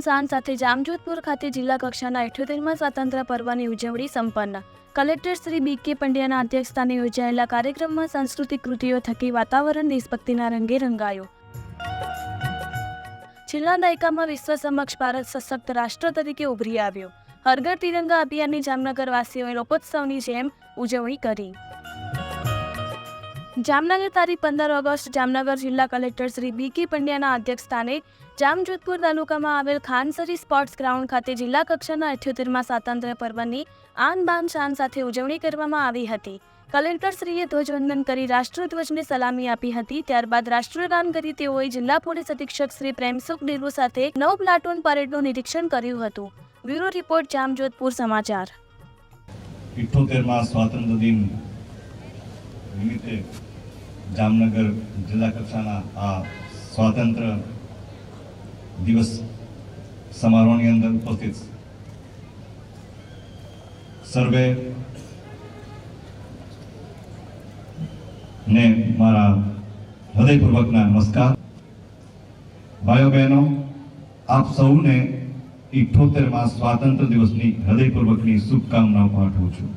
શાન સાથે જામજોધપુર ખાતે જિલ્લા કક્ષાના 78મા સ્વાતંત્ર્ય પર્વની ઉજવણી સંપન્ન। કલેક્ટર શ્રી બી.કે. પંડ્યાના અધ્યક્ષસ્થાને યોજાયેલા કાર્યક્રમમાં સાંસ્કૃતિક કૃતિઓ થકી વાતાવરણ દેશભક્તિના રંગે રંગાયું। છેલ્લા દાયકામાં વિશ્વ સમક્ષ ભારત સશક્ત રાષ્ટ્ર તરીકે ઉભરી આવ્યો। હર ઘર તિરંગા અભિયાનની જામનગર વાસીઓએ લોકોત્સવની જેમ ઉજવણી કરી। જામનગર તારીખ 15 ઓગસ્ટ જામનગર જિલ્લા કલેક્ટર શ્રી બી.કે. પંડ્યાના અધ્યક્ષસ્થાને જામજોધપુર તાલુકામાં આવેલ ખાનસરી સ્પોર્ટ્સ ગ્રાઉન્ડ ખાતે જિલ્લા કક્ષાના 78મા સ્વાતંત્ર્ય પર્વની આન બાન શાન સાથે ઉજવણી કરવામાં આવી હતી। કલેક્ટરશ્રીએ ધ્વજવંદન કરી રાષ્ટ્રધ્વજને સલામી આપી હતી। ત્યારબાદ રાષ્ટ્રગાન કરી તેઓએ જિલ્લા પોલીસ અધિક્ષક શ્રી પ્રેમસુખ ડેલુ સાથે 9 પ્લાટૂન પરેડનું નિરીક્ષણ કર્યું હતું। બ્યુરો રિપોર્ટ જામજોધપુર સમાચાર। 78મા સ્વાતંત્ર્ય દિન નિમિત્તે જામનગર જિલ્લા કક્ષાના આ સ્વાતંત્ર્ય દિવસ સમારોહની અંદર ઉપસ્થિત સર્વે ને મારા હૃદયપૂર્વકના નમસ્કાર। ભાઈઓ બહેનો, આપ સૌને 78મા સ્વાતંત્ર્ય દિવસની હૃદયપૂર્વકની શુભકામનાઓ પાઠવું છું।